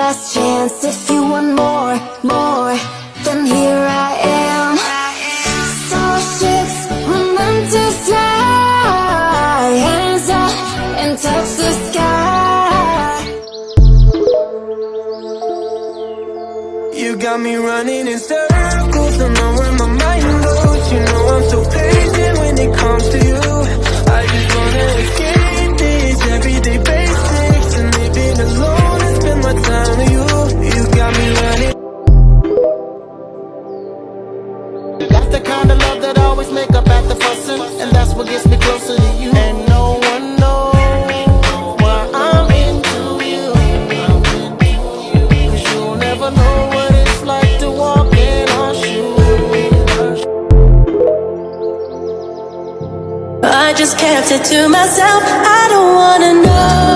last chance. If you want more, then here I am. Star ships were meant to fly. Hands up and touch the sky. You got me running in circles, don't know where my mind goes. You know I'm so patient when it comes to you. I just wanna escape these everyday basics and leave it alone and spend my time with you. You got me running. That's the kind of love that always make up at the fussing, and that's what gets me closer to you. And no one knows why I'm into you, 'cause you'll never know what it's like to walk in our shoes. I just kept it to myself, I don't wanna know.